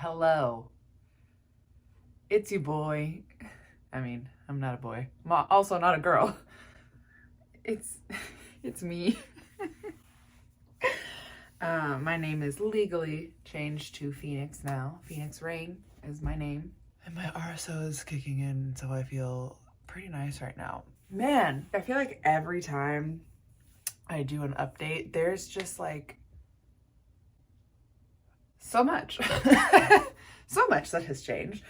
Hello, it's your boy. I mean, I'm not a boy. I'm also not a girl. It's it's me. My name is Legally changed to Phoenix now. Phoenix Rain is my name. And my RSO is kicking in, so I feel pretty nice right now. Man, I feel like every time I do an update, there's just like so much. So much that has changed.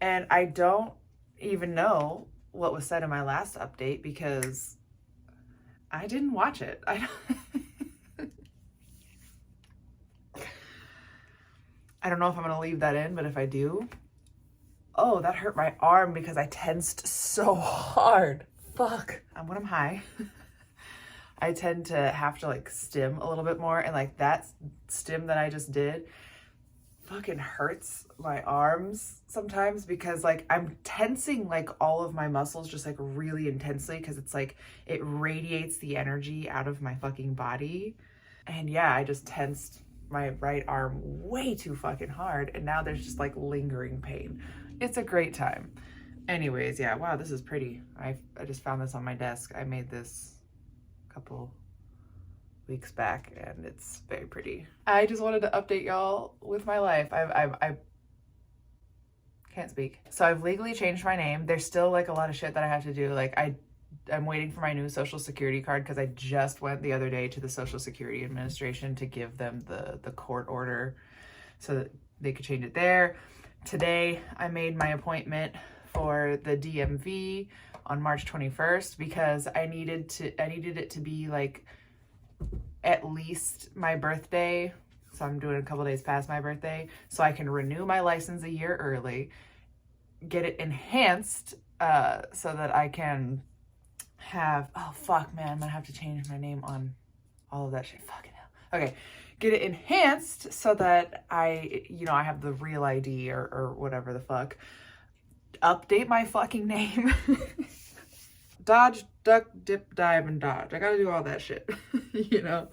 And I don't even know what was said in my last update because I didn't watch it. I don't know if I'm gonna leave that in, but if I do, oh, that hurt my arm because I tensed so hard. Fuck. When I'm high, I tend to have to like stim a little bit more, and like that stim that I just did fucking hurts my arms sometimes because like I'm tensing like all of my muscles just like really intensely because it's like it radiates the energy out of my fucking body. And yeah, I just tensed my right arm way too fucking hard, and now there's just like lingering pain. It's a great time. Anyways, yeah, wow, this is pretty. I just found this on my desk. I made this a couple weeks back and it's very pretty. I just wanted to update y'all with my life. I can't speak. So I've legally changed my name. There's still like a lot of shit that I have to do. Like I'm waiting for my new social security card because I just went the other day to the Social Security Administration to give them the court order so that they could change it there. Today I made my appointment for the DMV on March 21st because I needed it to be like at least my birthday. So I'm doing a couple days past my birthday so I can renew my license a year early, get it enhanced so that I can have, oh fuck man, I'm gonna have to change my name on all of that shit. Fucking hell. Okay, get it enhanced so that I have the real ID or whatever the fuck. Update my fucking name. Dodge, duck, dip, dive, and dodge. I gotta do all that shit, you know?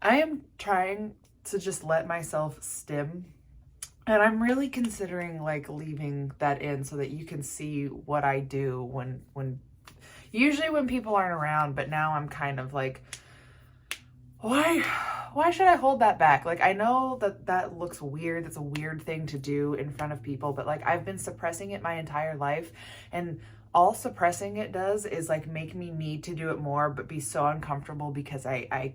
I am trying to just let myself stim, and I'm really considering like leaving that in so that you can see what I do when usually when people aren't around, but now I'm kind of like, why should I hold that back? Like, I know that looks weird. That's a weird thing to do in front of people, but like I've been suppressing it my entire life, and all suppressing it does is like make me need to do it more, but be so uncomfortable because I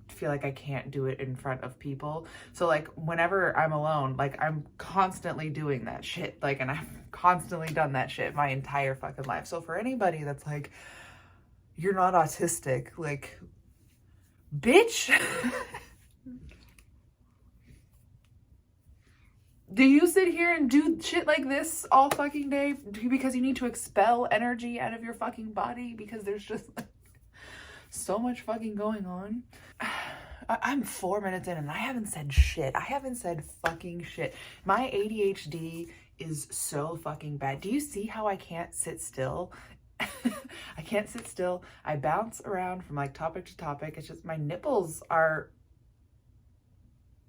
feel like I can't do it in front of people. So like whenever I'm alone, like I'm constantly doing that shit. Like, and I've constantly done that shit my entire fucking life. So for anybody that's like, you're not autistic, like, bitch. Do you sit here and do shit like this all fucking day because you need to expel energy out of your fucking body because there's just like so much fucking going on? I'm 4 minutes in and I haven't said shit. I haven't said fucking shit. My ADHD is so fucking bad. Do you see how I can't sit still? I can't sit still. I bounce around from like topic to topic. It's just my nipples are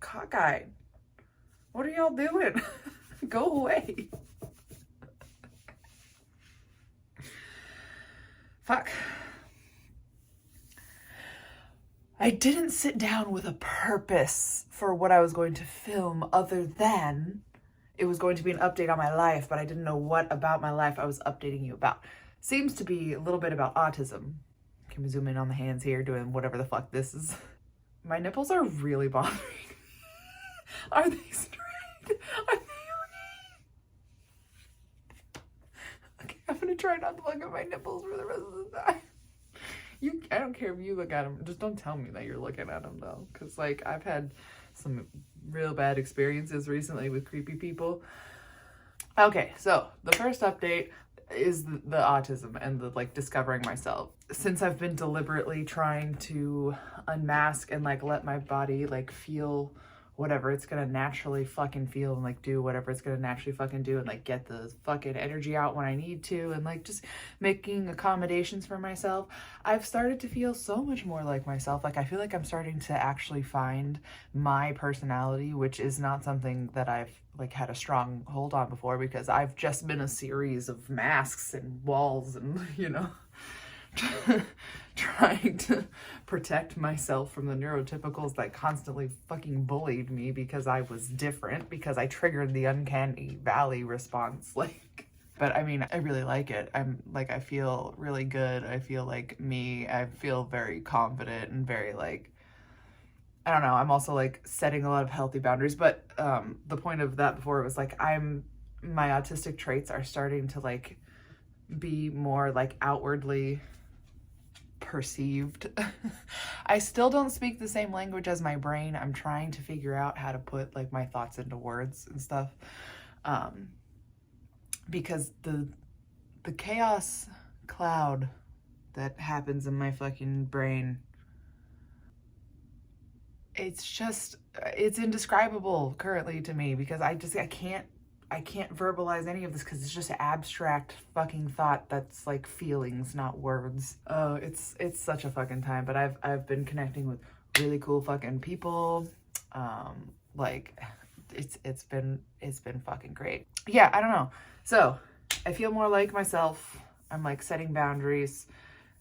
cockeyed. What are y'all doing? Go away. Fuck. I didn't sit down with a purpose for what I was going to film other than it was going to be an update on my life, but I didn't know what about my life I was updating you about. Seems to be a little bit about autism. Can we zoom in on the hands here doing whatever the fuck this is? My nipples are really bothering me. Are they straight? Are they okay? Okay, I'm gonna try not to look at my nipples for the rest of the time. I don't care if you look at them. Just don't tell me that you're looking at them though. Cause like I've had some real bad experiences recently with creepy people. Okay, so the first update is the autism and the like discovering myself. Since I've been deliberately trying to unmask and like let my body like feel whatever it's gonna naturally fucking feel and like do whatever it's gonna naturally fucking do and like get the fucking energy out when I need to and like just making accommodations for myself. I've started to feel so much more like myself. Like I feel like I'm starting to actually find my personality, which is not something that I've like had a strong hold on before, because I've just been a series of masks and walls and, you know, trying to protect myself from the neurotypicals that constantly fucking bullied me because I was different, because I triggered the uncanny valley response. Like, but I mean, I really like it. I'm like, I feel really good. I feel like me. I feel very confident and very like, I don't know. I'm also like setting a lot of healthy boundaries, but the point of that before was like, my autistic traits are starting to like be more like outwardly perceived. I still don't speak the same language as my brain. I'm trying to figure out how to put like my thoughts into words and stuff, because the chaos cloud that happens in my fucking brain, it's indescribable currently to me, because I can't verbalize any of this because it's just abstract fucking thought that's like feelings, not words. Oh, it's such a fucking time. But I've been connecting with really cool fucking people. Like it's been fucking great. Yeah, I don't know. So I feel more like myself. I'm like setting boundaries.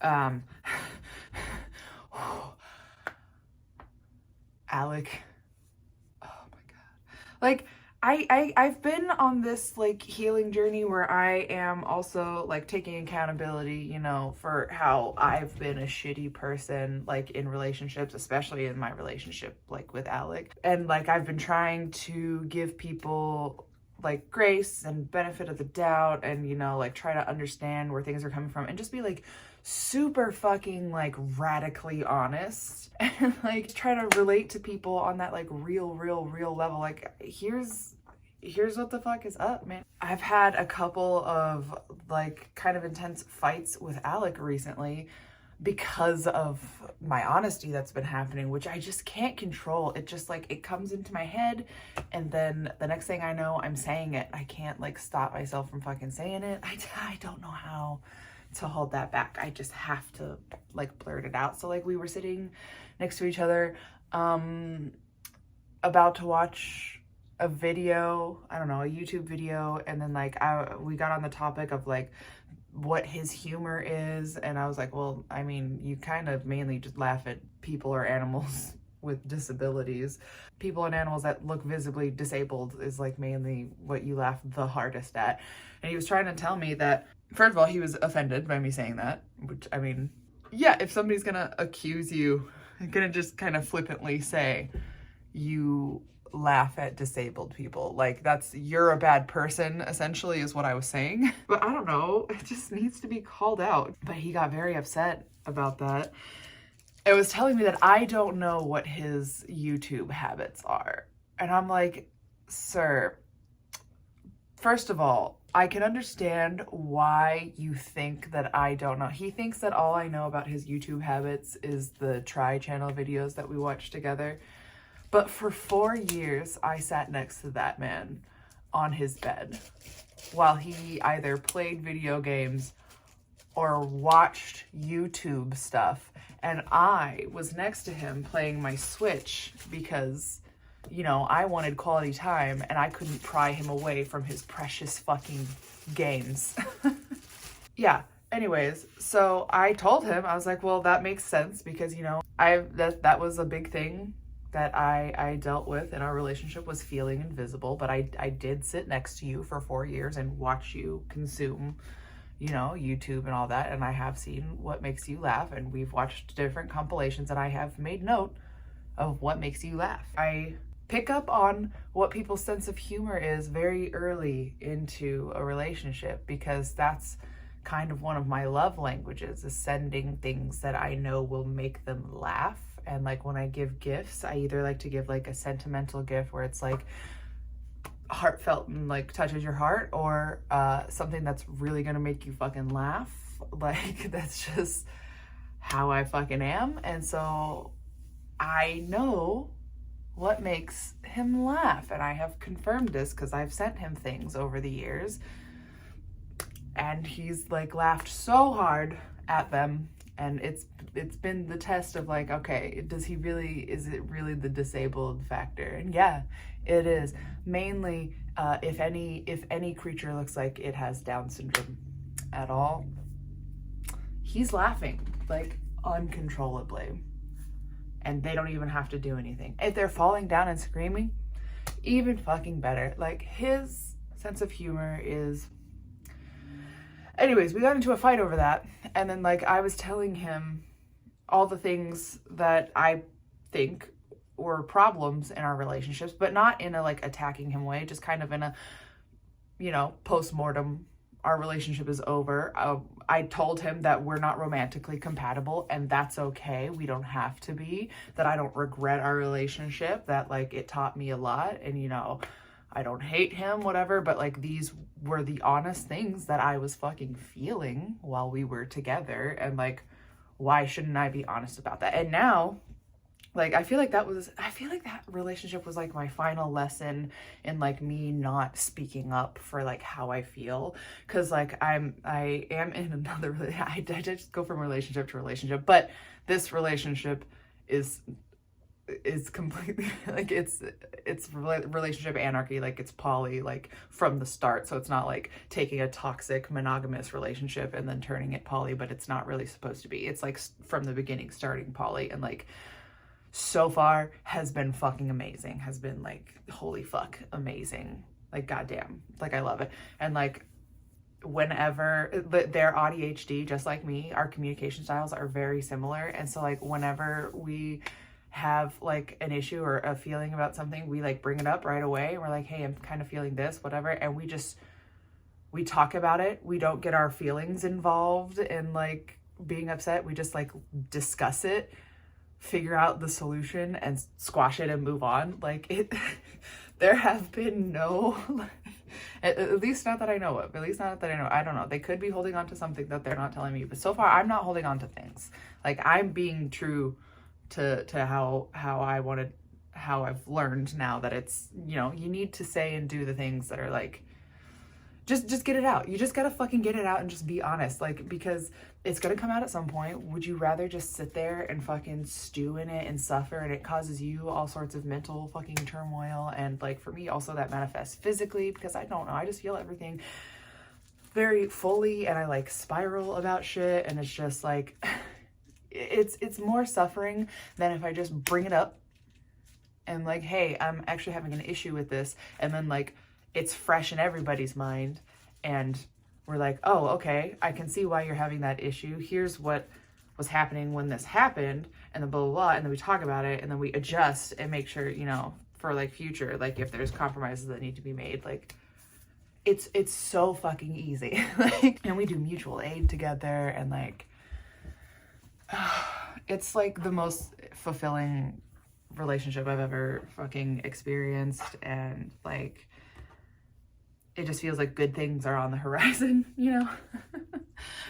Alek. Oh my God. Like, I've been on this like healing journey where I am also like taking accountability, you know, for how I've been a shitty person, like in relationships, especially in my relationship, like with Alek. And like, I've been trying to give people like grace and benefit of the doubt and, you know, like try to understand where things are coming from and just be like super fucking like radically honest and like try to relate to people on that like real level. Like here's what the fuck is up, man. I've had a couple of like kind of intense fights with Alek recently because of my honesty that's been happening, which I just can't control. It just like, it comes into my head and then the next thing I know, I'm saying it. I can't like stop myself from fucking saying it. I don't know how to hold that back. I just have to like blurt it out. So like we were sitting next to each other, about to watch a video, I don't know, a YouTube video. And then like we got on the topic of like what his humor is. And I was like, well, I mean, you kind of mainly just laugh at people or animals with disabilities. People and animals that look visibly disabled is like mainly what you laugh the hardest at. And he was trying to tell me that, first of all, he was offended by me saying that, which I mean, yeah, if somebody's gonna accuse you, gonna just kind of flippantly say you laugh at disabled people, like you're a bad person, essentially, is what I was saying. But I don't know, it just needs to be called out. But he got very upset about that. It was telling me that I don't know what his YouTube habits are. And I'm like, sir, first of all, I can understand why you think that I don't know. He thinks that all I know about his YouTube habits is the Try channel videos that we watch together. But for 4 years, I sat next to that man on his bed while he either played video games or watched YouTube stuff. And I was next to him playing my Switch because, you know, I wanted quality time and I couldn't pry him away from his precious fucking games. Yeah. Anyways, so I told him, I was like, well, that makes sense because, you know, that was a big thing that I dealt with in our relationship, was feeling invisible. But I did sit next to you for 4 years and watch you consume, you know, YouTube and all that. And I have seen what makes you laugh, and we've watched different compilations, and I have made note of what makes you laugh. I pick up on what people's sense of humor is very early into a relationship, because that's kind of one of my love languages, is sending things that I know will make them laugh. And like when I give gifts, I either like to give like a sentimental gift where it's like heartfelt and like touches your heart, or something that's really gonna make you fucking laugh. Like that's just how I fucking am. And so I know what makes him laugh? And I have confirmed this because I've sent him things over the years, and he's like laughed so hard at them, and it's been the test of like, okay, is it really the disabled factor? And yeah, it is. Mainly if any creature looks like it has Down syndrome at all, he's laughing like uncontrollably, and they don't even have to do anything. If they're falling down and screaming, even fucking better. Like, his sense of humor is... Anyways, we got into a fight over that, and then like I was telling him all the things that I think were problems in our relationships, but not in a like attacking him way, just kind of in a, you know, post-mortem, our relationship is over. I told him that we're not romantically compatible, and that's okay. We don't have to be. That I don't regret our relationship, that like it taught me a lot, and you know, I don't hate him, whatever, but like these were the honest things that I was fucking feeling while we were together, and like, why shouldn't I be honest about that? And now, like, I feel like that relationship was like my final lesson in like me not speaking up for like how I feel. Cause like I am in another, I just go from relationship to relationship, but this relationship is completely like, it's relationship anarchy. Like, it's poly, like from the start. So it's not like taking a toxic monogamous relationship and then turning it poly, but it's not really supposed to be. It's like from the beginning starting poly, and like, so far has been fucking amazing. Has been like, holy fuck, amazing. Like, goddamn, like I love it. And like, whenever they're ADHD, just like me, our communication styles are very similar. And so like, whenever we have like an issue or a feeling about something, we like bring it up right away. We're like, hey, I'm kind of feeling this, whatever. And we talk about it. We don't get our feelings involved in like being upset. We just like discuss it, figure out the solution, and squash it and move on. Like, it there have been no at least not that I know of, I don't know, they could be holding on to something that they're not telling me, but so far I'm not holding on to things. Like, I'm being true to how I've learned now that it's, you know, you need to say and do the things that are like, just get it out. You just gotta fucking get it out and just be honest. Like, because it's gonna come out at some point. Would you rather just sit there and fucking stew in it and suffer, and it causes you all sorts of mental fucking turmoil? And like, for me also, that manifests physically, because I don't know, I just feel everything very fully, and I like spiral about shit, and it's just like it's more suffering than if I just bring it up and like, hey, I'm actually having an issue with this, and then like, it's fresh in everybody's mind, and we're like, oh, okay, I can see why you're having that issue. Here's what was happening when this happened, and then blah, blah, blah. And then we talk about it, and then we adjust and make sure, you know, for like future, like if there's compromises that need to be made, like it's so fucking easy. Like, and we do mutual aid together, and like, it's like the most fulfilling relationship I've ever fucking experienced. And like, it just feels like good things are on the horizon, you know?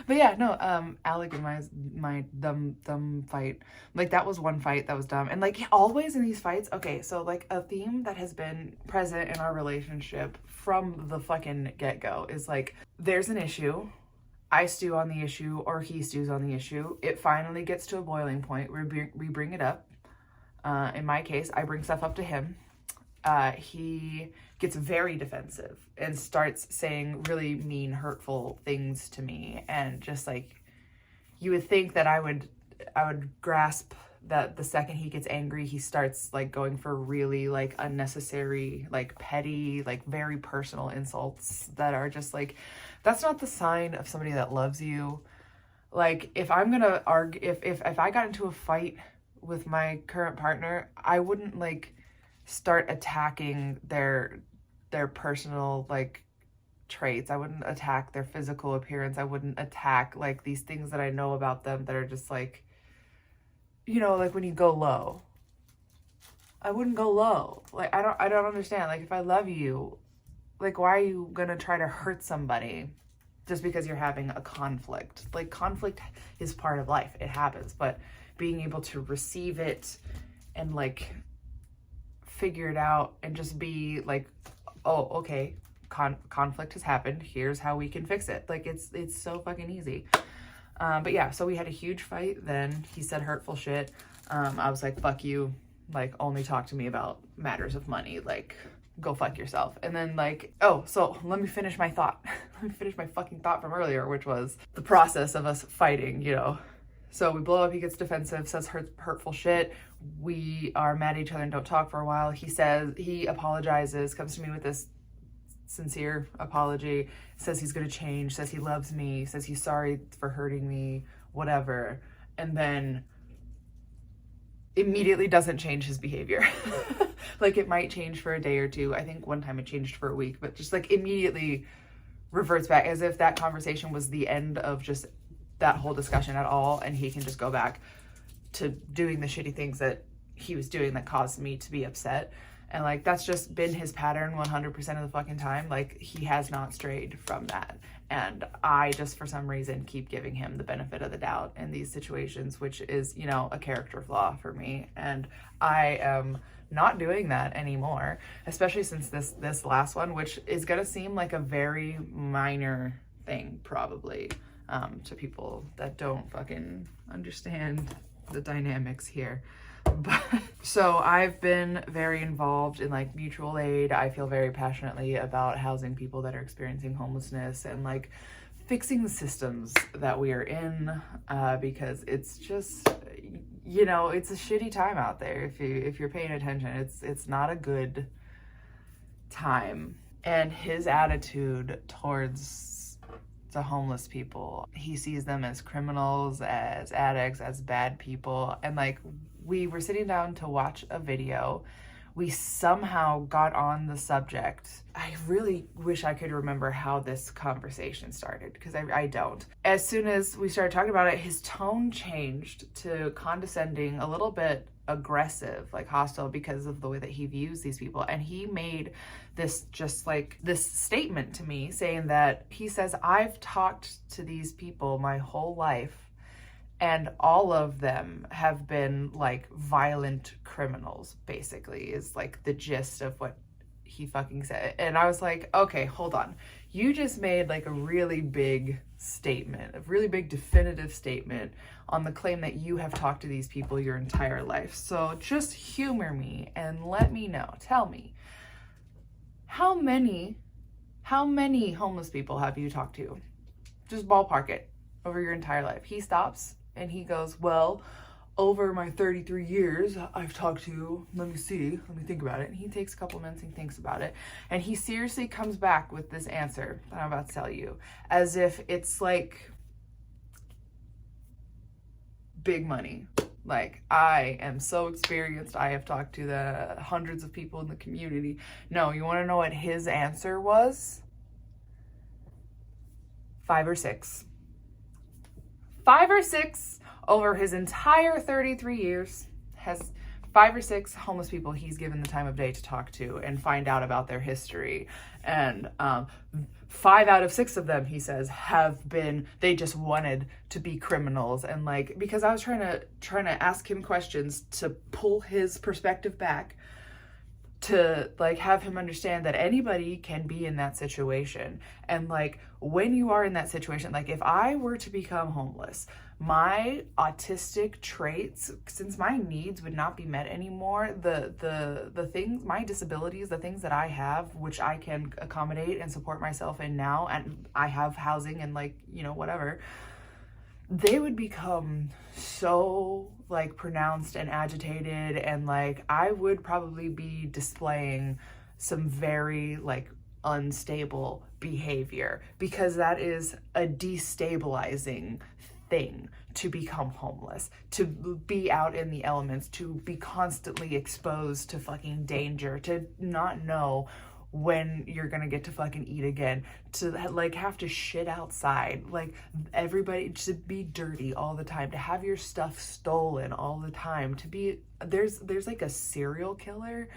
But yeah, no, Alek and my dumb fight, like, that was one fight that was dumb. And like, always in these fights, okay, so like, a theme that has been present in our relationship from the fucking get-go is like, there's an issue, I stew on the issue, or he stews on the issue. It finally gets to a boiling point where we bring it up. In my case, I bring stuff up to him. He gets very defensive and starts saying really mean, hurtful things to me. And just like, you would think that I would grasp that the second he gets angry, he starts like going for really like unnecessary, like petty, like very personal insults that are just like, that's not the sign of somebody that loves you. Like, if I'm gonna argue, if I got into a fight with my current partner, I wouldn't like start attacking their personal like traits. I wouldn't attack their physical appearance. I wouldn't attack like these things that I know about them that are just like, you know, like when you go low. I wouldn't go low. Like, I don't understand. Like, if I love you, like, why are you gonna try to hurt somebody just because you're having a conflict? Like, conflict is part of life. It happens. But being able to receive it and like figure it out and just be like, oh, okay, conflict has happened. Here's how we can fix it. Like, it's so fucking easy. But yeah, so we had a huge fight. Then he said hurtful shit. I was like, fuck you. Like, only talk to me about matters of money. Like, go fuck yourself. And then like, oh, so let me finish my thought. Let me finish my fucking thought from earlier, which was the process of us fighting, you know. So we blow up, he gets defensive, says hurtful shit. We are mad at each other and don't talk for a while. He apologizes, comes to me with this sincere apology, says he's gonna change, says he loves me, says he's sorry for hurting me, whatever. And then immediately doesn't change his behavior. Like, it might change for a day or two. I think one time it changed for a week, but just like immediately reverts back as if that conversation was the end of just that whole discussion at all, and he can just go back to doing the shitty things that he was doing that caused me to be upset. And like, that's just been his pattern 100% of the fucking time. Like, he has not strayed from that. And I just, for some reason, keep giving him the benefit of the doubt in these situations, which is, you know, a character flaw for me. And I am not doing that anymore, especially since this last one, which is gonna seem like a very minor thing probably to people that don't fucking understand the dynamics here. But so I've been very involved in like mutual aid. I feel very passionately about housing people that are experiencing homelessness and like fixing the systems that we are in, because it's just, you know, it's a shitty time out there. If you're paying attention, it's not a good time. And his attitude towards the homeless people, he sees them as criminals, as addicts, as bad people. And like, we were sitting down to watch a video. We somehow got on the subject. I really wish I could remember how this conversation started, because I don't. As soon as we started talking about it, his tone changed to condescending, a little bit aggressive, like hostile, because of the way that he views these people. And he made this just like this statement to me saying that he says, I've talked to these people my whole life, and all of them have been like violent criminals, basically, is like the gist of what he fucking said. And I was like, okay, hold on. You just made like a really big statement, a really big definitive statement on the claim that you have talked to these people your entire life. So just humor me and let me know. Tell me, how many homeless people have you talked to? Just ballpark it over your entire life. He stops. And he goes, well, over my 33 years, I've talked to, let me think about it. And he takes a couple minutes and thinks about it. And he seriously comes back with this answer that I'm about to tell you, as if it's like big money. Like, I am so experienced. I have talked to the hundreds of people in the community. No, you want to know what his answer was? 5 or 6. 5 or 6 over his entire 33 years, has 5 or 6 homeless people he's given the time of day to talk to and find out about their history. And 5 out of 6 of them, he says, have been, they just wanted to be criminals. And like, because I was trying to ask him questions to pull his perspective back, to like have him understand that anybody can be in that situation. And like, when you are in that situation, like if I were to become homeless, my autistic traits, since my needs would not be met anymore, the things, my disabilities, the things that I have, which I can accommodate and support myself in now, and I have housing and like, you know, whatever, they would become so like pronounced and agitated, and like I would probably be displaying some very like unstable behavior, because that is a destabilizing thing to become homeless, to be out in the elements, to be constantly exposed to fucking danger, to not know when you're gonna get to fucking eat again, to like have to shit outside, like everybody, to be dirty all the time, to have your stuff stolen all the time, to be, there's like a serial killer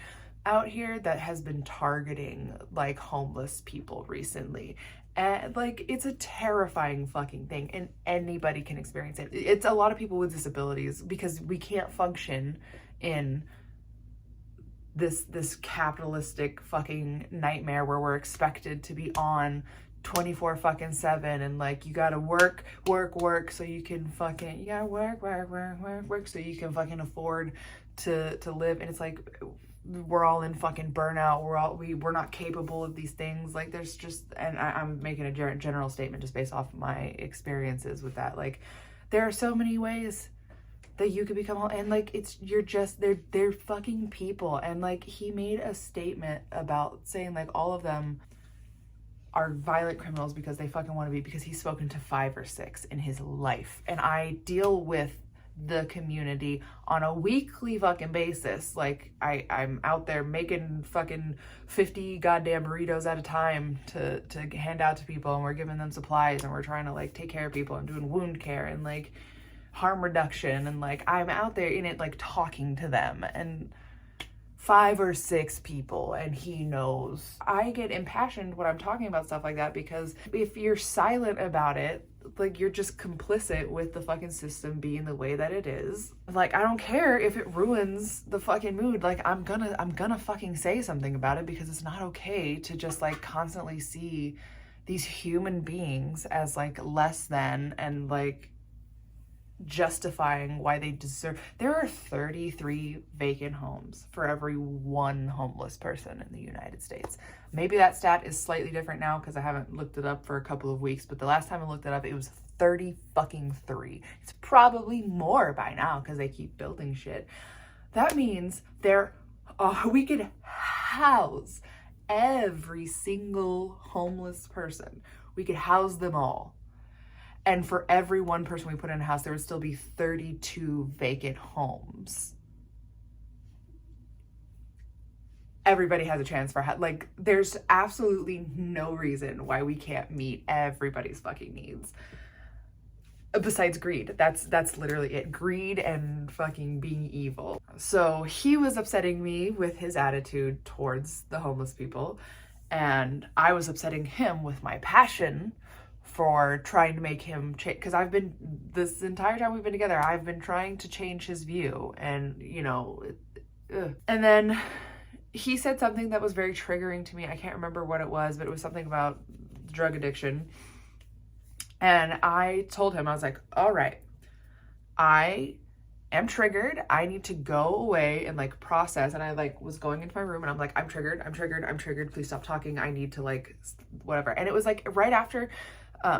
out here that has been targeting like homeless people recently. And like, it's a terrifying fucking thing, and anybody can experience it. It's a lot of people with disabilities, because we can't function in this capitalistic fucking nightmare where we're expected to be on 24 fucking 7, and like you gotta work so you can fucking, you gotta work so you can fucking afford to live. And it's like we're all in fucking burnout. We're not capable of these things. Like there's just, and I'm making a general statement just based off my experiences with that. Like there are so many ways that you could become, and like they're fucking people. And like he made a statement about saying like all of them are violent criminals because they fucking want to be, because he's spoken to 5 or 6 in his life. And I deal with the community on a weekly fucking basis. Like I'm out there making fucking 50 goddamn burritos at a time to hand out to people, and we're giving them supplies, and we're trying to like take care of people and doing wound care and like harm reduction, and like I'm out there in it like talking to them, and 5 or 6 people, and he knows. I get impassioned when I'm talking about stuff like that, because if you're silent about it, like you're just complicit with the fucking system being the way that it is. Like I don't care if it ruins the fucking mood. Like I'm gonna fucking say something about it, because it's not okay to just like constantly see these human beings as like less than, and like justifying why they deserve. There are 33 vacant homes for every 1 homeless person in the United States. Maybe that stat is slightly different now because I haven't looked it up for a couple of weeks, but the last time I looked it up, it was 30 fucking 3. It's probably more by now because they keep building shit. That means we could house every single homeless person. We could house them all. And for every 1 person we put in a house, there would still be 32 vacant homes. Everybody has a chance for, like, there's absolutely no reason why we can't meet everybody's fucking needs. Besides greed. That's literally it. Greed and fucking being evil. So he was upsetting me with his attitude towards the homeless people, and I was upsetting him with my passion for trying to make him change, because this entire time we've been together, I've been trying to change his view, and you know, and then he said something that was very triggering to me. I can't remember what it was, but it was something about drug addiction. And I told him, I was like, all right, I am triggered. I need to go away and like process. And I like was going into my room, and I'm like, I'm triggered. Please stop talking. I need to like, whatever. And it was like right after,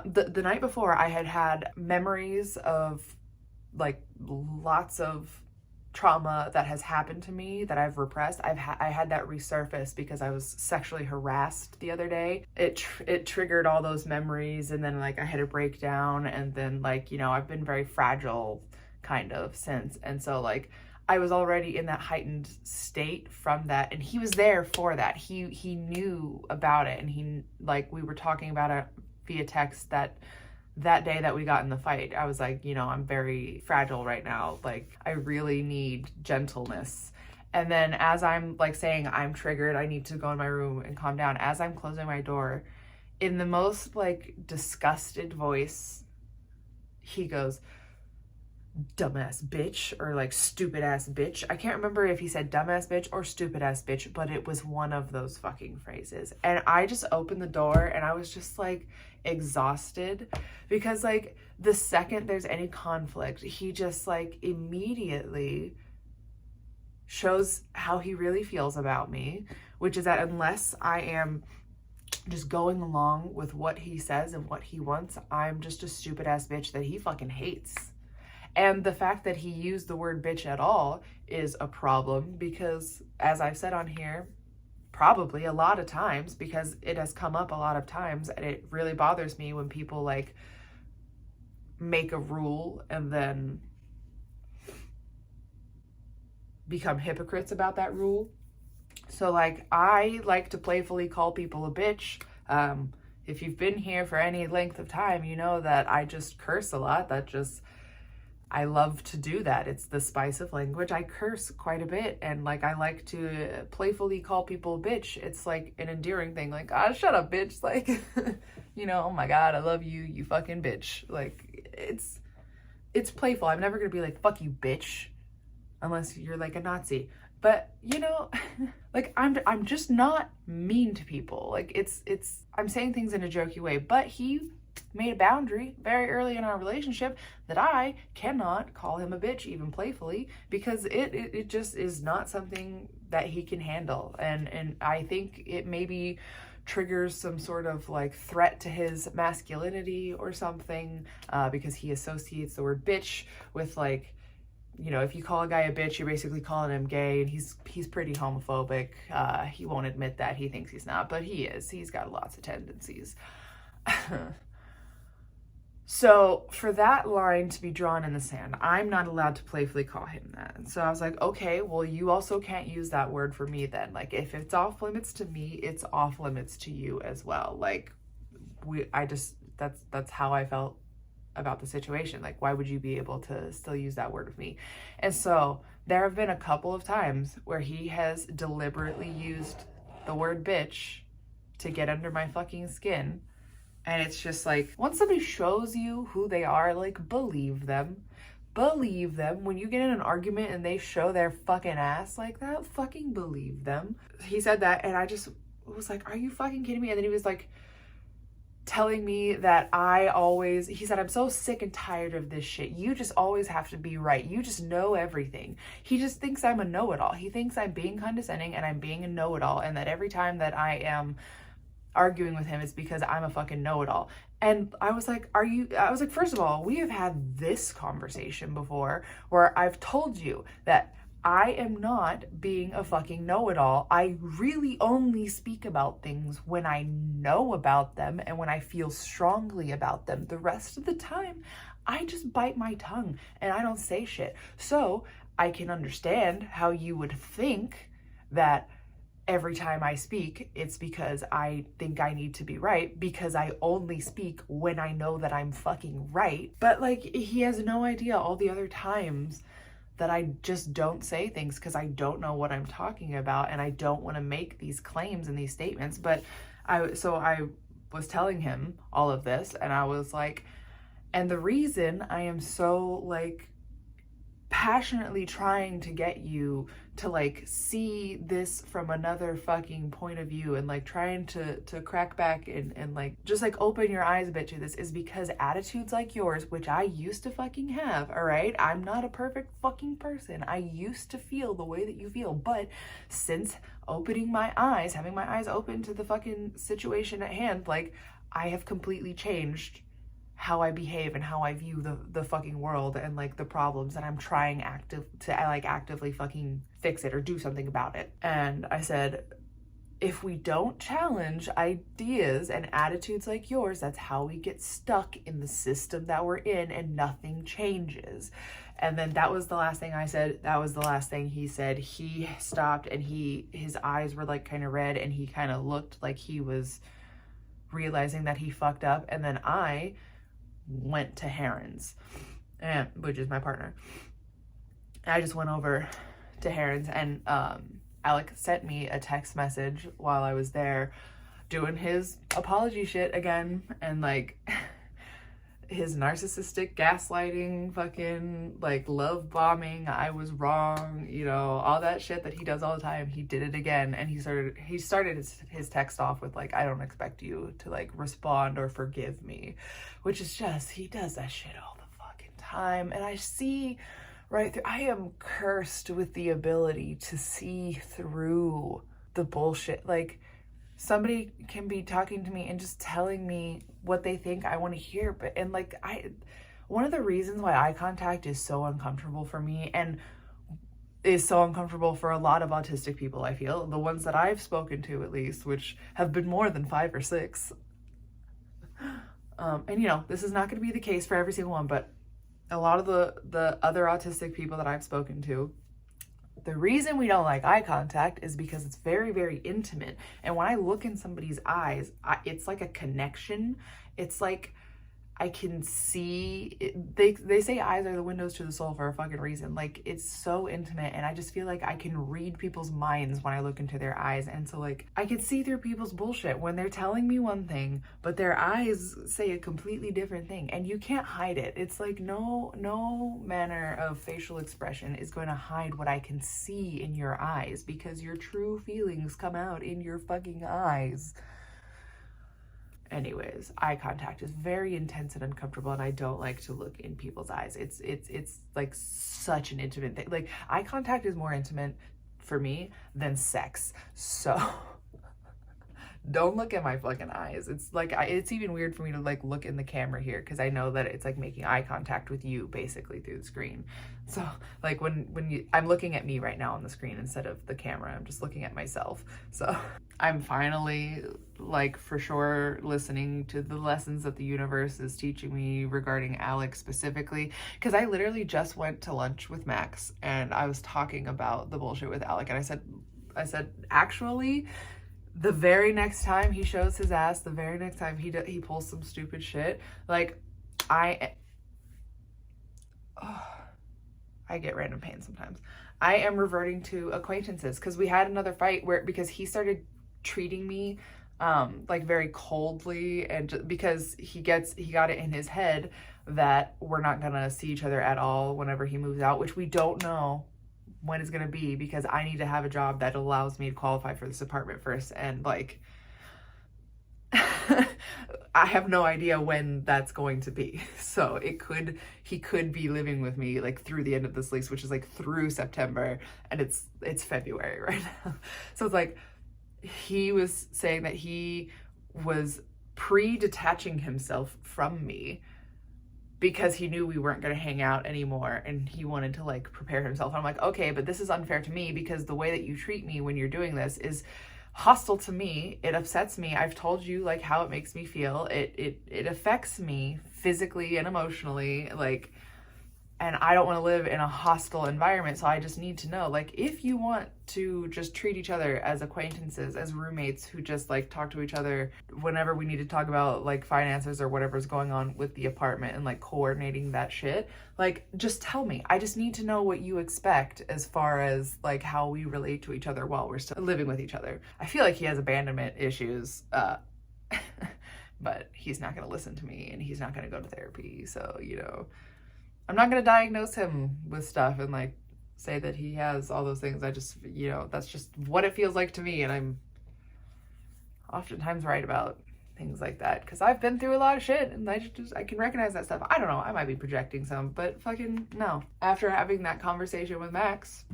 the night before, I had memories of like lots of trauma that has happened to me that I've repressed. I had that resurface because I was sexually harassed the other day. It triggered all those memories, and then like I had a breakdown, and then like, you know, I've been very fragile kind of since. And so like I was already in that heightened state from that, and he was there for that. He knew about it, and he like, we were talking about it via text that day that we got in the fight. I was like, you know, I'm very fragile right now. Like I really need gentleness. And then as I'm like saying I'm triggered, I need to go in my room and calm down, as I'm closing my door, in the most like disgusted voice, he goes, dumbass bitch, or like stupid ass bitch. I can't remember if he said dumbass bitch or stupid ass bitch, but it was one of those fucking phrases. And I just opened the door, and I was just like exhausted, because like the second there's any conflict, he just like immediately shows how he really feels about me, which is that unless I am just going along with what he says and what he wants, I'm just a stupid ass bitch that he fucking hates. And the fact that he used the word bitch at all is a problem, because as I've said on here, probably a lot of times, because it has come up a lot of times, and it really bothers me when people like make a rule and then become hypocrites about that rule. So like I like to playfully call people a bitch. If you've been here for any length of time, you know that I just curse a lot. I love to do that. It's the spice of language. I curse quite a bit, and like I like to playfully call people bitch. It's like an endearing thing, like, ah, shut up, bitch. Like, you know, oh my God, I love you, you fucking bitch. Like, it's playful. I'm never gonna be like, fuck you, bitch, unless you're like a Nazi. But, you know, like, I'm just not mean to people. Like, I'm saying things in a jokey way, but he made a boundary very early in our relationship that I cannot call him a bitch, even playfully, because it just is not something that he can handle. And I think it maybe triggers some sort of like threat to his masculinity or something, because he associates the word bitch with, like, you know, if you call a guy a bitch, you're basically calling him gay, and he's pretty homophobic. He won't admit that. He thinks he's not, but he is. He's got lots of tendencies. So for that line to be drawn in the sand, I'm not allowed to playfully call him that. And so I was like, okay, well, you also can't use that word for me then. Like, if it's off limits to me, it's off limits to you as well. Like, that's how I felt about the situation. Like, why would you be able to still use that word with me? And so there have been a couple of times where he has deliberately used the word bitch to get under my fucking skin. And it's just like, once somebody shows you who they are, like, believe them. Believe them. When you get in an argument and they show their fucking ass like that, fucking believe them. He said that, and I just was like, are you fucking kidding me? And then he was like telling me that he said, I'm so sick and tired of this shit. You just always have to be right. You just know everything. He just thinks I'm a know-it-all. He thinks I'm being condescending and I'm being a know-it-all, and that every time that I am arguing with him is because I'm a fucking know-it-all. And I was like, first of all, we have had this conversation before where I've told you that I am not being a fucking know-it-all. I really only speak about things when I know about them and when I feel strongly about them. The rest of the time, I just bite my tongue and I don't say shit. So I can understand how you would think that every time I speak, it's because I think I need to be right, because I only speak when I know that I'm fucking right. But, like, he has no idea all the other times that I just don't say things because I don't know what I'm talking about and I don't want to make these claims and these statements. But I was telling him all of this, and I was like, and the reason I am so, like, passionately trying to get you to, like, see this from another fucking point of view and, like, trying to crack back and like, just, like, open your eyes a bit to this, is because attitudes like yours, which I used to fucking have, all right? I'm not a perfect fucking person. I used to feel the way that you feel, but since opening my eyes, having my eyes open to the fucking situation at hand, like, I have completely changed how I behave and how I view the fucking world and, like, the problems, and I'm trying actively fucking fix it or do something about it. And I said, if we don't challenge ideas and attitudes like yours, that's how we get stuck in the system that we're in and nothing changes. And then that was the last thing I said. That was the last thing he said. He stopped and his eyes were, like, kind of red, and he kind of looked like he was realizing that he fucked up. And then I went to Heron's, which is my partner. I just went over to Heron's, and Alek sent me a text message while I was there doing his apology shit again, and, like, his narcissistic gaslighting, fucking, like, love bombing, I was wrong, you know, all that shit that he does all the time. He did it again, and he started his text off with, like, I don't expect you to, like, respond or forgive me, which is just, he does that shit all the fucking time. And I see right through, I am cursed with the ability to see through the bullshit. Like, somebody can be talking to me and just telling me what they think I want to hear, and, like, one of the reasons why eye contact is so uncomfortable for me, and is so uncomfortable for a lot of autistic people, I feel, the ones that I've spoken to, at least, which have been more than 5 or 6. And, you know, this is not going to be the case for every single one, but a lot of the other autistic people that I've spoken to, the reason we don't like eye contact is because it's very, very intimate. And when I look in somebody's eyes, it's like a connection. It's like I can see it. They say eyes are the windows to the soul for a fucking reason. Like, it's so intimate, and I just feel like I can read people's minds when I look into their eyes. And so, like, I can see through people's bullshit when they're telling me one thing, but their eyes say a completely different thing, and you can't hide it. It's like no manner of facial expression is going to hide what I can see in your eyes, because your true feelings come out in your fucking eyes. Anyways, eye contact is very intense and uncomfortable, and I don't like to look in people's eyes. It's like such an intimate thing. Like, eye contact is more intimate for me than sex. So don't look at my fucking eyes. It's like, it's even weird for me to like look in the camera here, because I know that it's like making eye contact with you basically through the screen. So like I'm looking at me right now on the screen instead of the camera. I'm just looking at myself. So I'm finally, like, for sure listening to the lessons that the universe is teaching me regarding Alek specifically, because I literally just went to lunch with Max and I was talking about the bullshit with Alek, and I said actually, the very next time he shows his ass, the very next time he pulls some stupid shit, like, I get random pain sometimes. I am reverting to acquaintances, because we had another fight because he started treating me like very coldly, and because he got it in his head that we're not gonna see each other at all whenever he moves out, which we don't know when it's gonna be, because I need to have a job that allows me to qualify for this apartment first, and like I have no idea when that's going to be. So he could be living with me like through the end of this lease, which is like through September, and it's February right now. So it's like, he was saying that he was pre-detaching himself from me because he knew we weren't going to hang out anymore, and he wanted to like prepare himself. And I'm like, okay, but this is unfair to me, because the way that you treat me when you're doing this is hostile to me. It upsets me. I've told you like how it makes me feel. It affects me physically and emotionally, like, and I don't want to live in a hostile environment. So I just need to know, like, if you want to just treat each other as acquaintances, as roommates who just like talk to each other whenever we need to talk about like finances or whatever's going on with the apartment and like coordinating that shit, like, just tell me. I just need to know what you expect as far as like how we relate to each other while we're still living with each other. I feel like he has abandonment issues, but he's not going to listen to me, and he's not going to go to therapy. So, you know, I'm not going to diagnose him with stuff and like say that he has all those things. I just, you know, that's just what it feels like to me. And I'm oftentimes right about things like that, because I've been through a lot of shit, and I can recognize that stuff. I don't know. I might be projecting some, but fucking no. After having that conversation with Max,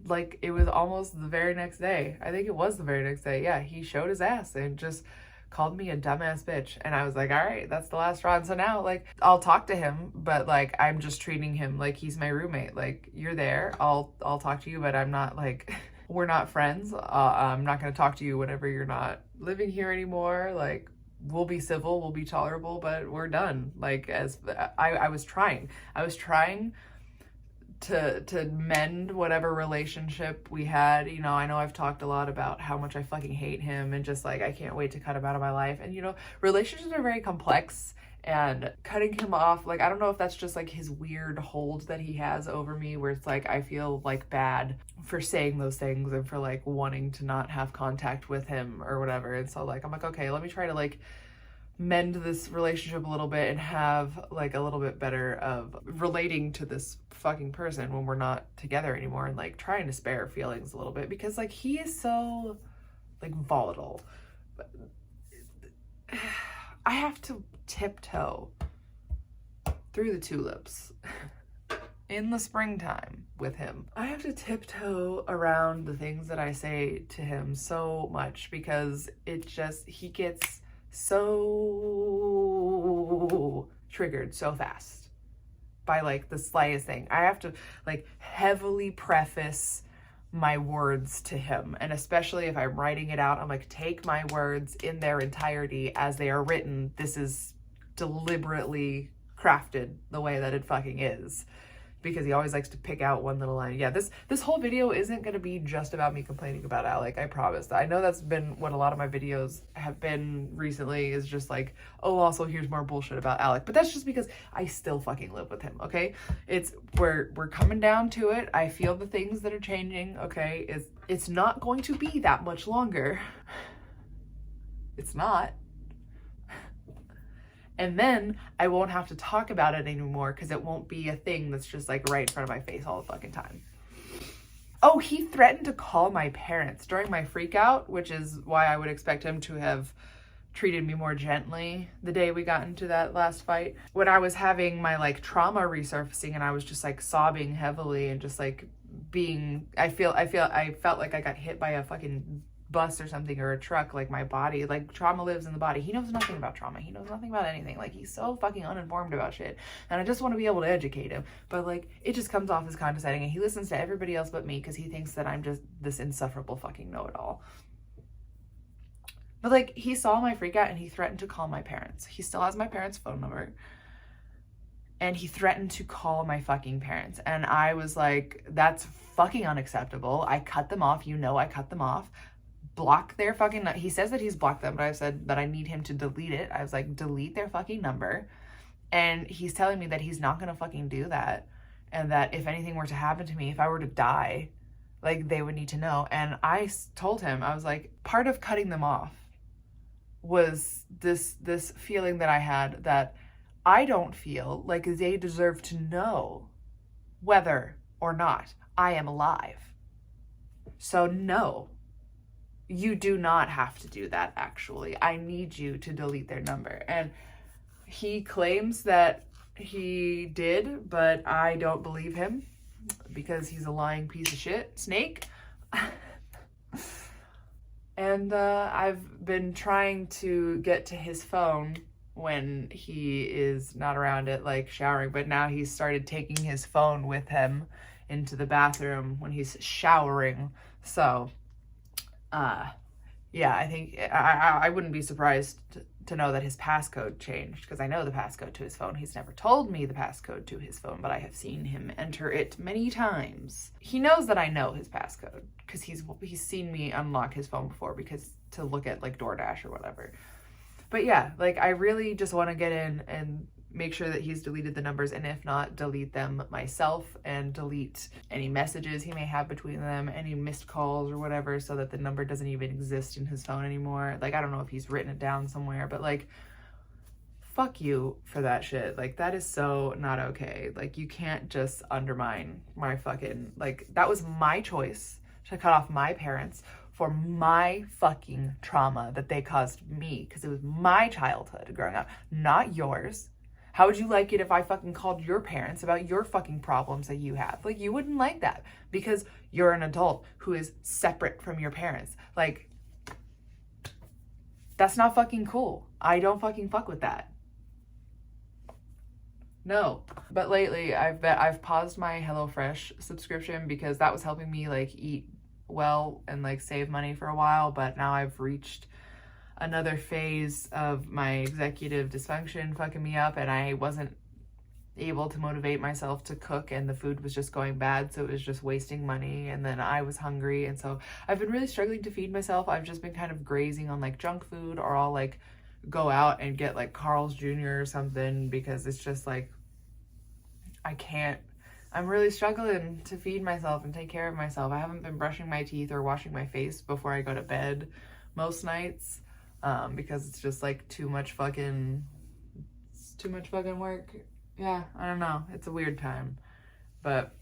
like, it was almost the very next day. I think it was the very next day. Yeah, he showed his ass and just called me a dumbass bitch, and I was like, all right, that's the last straw. And so now, like, I'll talk to him, but like, I'm just treating him like he's my roommate. Like, you're there, I'll talk to you, but I'm not like we're not friends. I'm not going to talk to you whenever you're not living here anymore. Like, we'll be civil, we'll be tolerable, but we're done. Like, as I was trying to mend whatever relationship we had. You know, I know I've talked a lot about how much I fucking hate him, and just like, I can't wait to cut him out of my life. And, you know, relationships are very complex, and cutting him off, like, I don't know if that's just like his weird hold that he has over me, where it's like, I feel like bad for saying those things and for like wanting to not have contact with him or whatever. And so like, I'm like, okay, let me try to like mend this relationship a little bit and have like a little bit better of relating to this fucking person when we're not together anymore, and like trying to spare feelings a little bit, because like, he is so like volatile. I have to tiptoe through the tulips in the springtime with him. I have to tiptoe around the things that I say to him so much, because he gets so triggered so fast by like the slightest thing. I have to like heavily preface my words to him, and especially if I'm writing it out, I'm like, take my words in their entirety as they are written. This is deliberately crafted the way that it fucking is. because he always likes to pick out one little line. Yeah, this whole video isn't going to be just about me complaining about Alek, I promise. I know that's been what a lot of my videos have been recently, is just like, oh, also here's more bullshit about Alek. But that's just because I still fucking live with him, okay? We're coming down to it. I feel the things that are changing, okay? It's not going to be that much longer. It's not. And then I won't have to talk about it anymore because it won't be a thing that's just like right in front of my face all the fucking time. Oh, he threatened to call my parents during my freak out, which is why I would expect him to have treated me more gently the day we got into that last fight. When I was having my like trauma resurfacing and I was just like sobbing heavily and just like being, I felt like I got hit by a fucking bus or something, or a truck. Like my body, like trauma lives in the body. He knows nothing about trauma. He knows nothing about anything. Like he's so fucking uninformed about shit. And I just want to be able to educate him. But like it just comes off as condescending, and he listens to everybody else but me because he thinks that I'm just this insufferable fucking know-it-all. But like he saw my freak out and he threatened to call my parents. He still has my parents' phone number. And he threatened to call my fucking parents. And I was like, that's fucking unacceptable. I cut them off. You know I cut them off. Block their fucking, he says that he's blocked them, but I said that I need him to delete it. I was like, delete their fucking number. And he's telling me that he's not gonna fucking do that, and that if anything were to happen to me, if I were to die, like they would need to know. And I told him, I was like, part of cutting them off was this feeling that I had that I don't feel like they deserve to know whether or not I am alive. So no, you do not have to do that, actually. I need you to delete their number. And he claims that he did, but I don't believe him because he's a lying piece of shit snake. And I've been trying to get to his phone when he is not around it, like showering, but now he's started taking his phone with him into the bathroom when he's showering. So yeah, I think I wouldn't be surprised to know that his passcode changed, because I know the passcode to his phone. He's never told me the passcode to his phone, but I have seen him enter it many times. He knows that I know his passcode because he's seen me unlock his phone before, because to look at like DoorDash or whatever. But yeah, like I really just want to get in and make sure that he's deleted the numbers, and if not, delete them myself and delete any messages he may have between them, any missed calls or whatever, so that the number doesn't even exist in his phone anymore. Like, I don't know if he's written it down somewhere, but like, fuck you for that shit. Like, that is so not okay. Like, you can't just undermine my fucking, like, that was my choice to cut off my parents for my fucking trauma that they caused me, because it was my childhood growing up, not yours. How would you like it if I fucking called your parents about your fucking problems that you have? Like, you wouldn't like that because you're an adult who is separate from your parents. Like, that's not fucking cool. I don't fucking fuck with that. No. But lately, I've paused my HelloFresh subscription because that was helping me like eat well and like save money for a while. But now I've reached another phase of my executive dysfunction fucking me up, and I wasn't able to motivate myself to cook, and the food was just going bad, so it was just wasting money, and then I was hungry, and so I've been really struggling to feed myself. I've just been kind of grazing on like junk food, or I'll like go out and get like Carl's Jr. or something, because it's just like I'm really struggling to feed myself and take care of myself. I haven't been brushing my teeth or washing my face before I go to bed most nights. Because it's just like too much fucking work. Yeah, I don't know. It's a weird time, but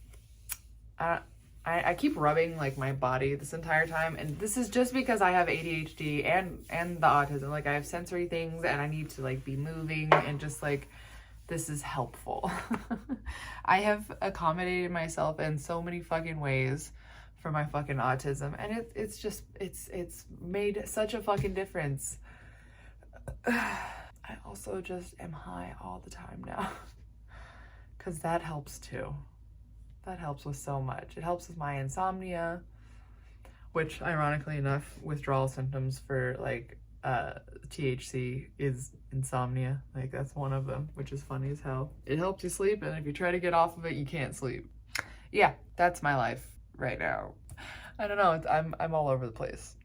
I keep rubbing like my body this entire time, and this is just because I have ADHD and the autism. Like, I have sensory things, and I need to like be moving, and just like this is helpful. I have accommodated myself in so many fucking ways for my fucking autism, and it's made such a fucking difference. I also just am high all the time now, because that helps too. That helps with so much. It helps with my insomnia, which ironically enough, withdrawal symptoms for like THC is insomnia. Like, that's one of them, which is funny as hell. It helps you sleep, and if you try to get off of it, you can't sleep. Yeah, that's my life right now. I don't know, I'm all over the place.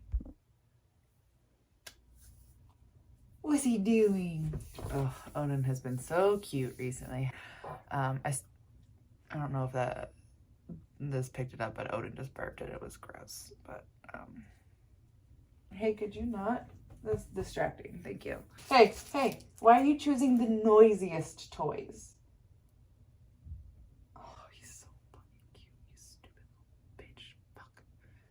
What's he doing? Oh, Onan has been so cute recently. I don't know if this picked it up, but Odin just burped and it was gross. But hey, could you not? That's distracting. Thank you. Hey, why are you choosing the noisiest toys?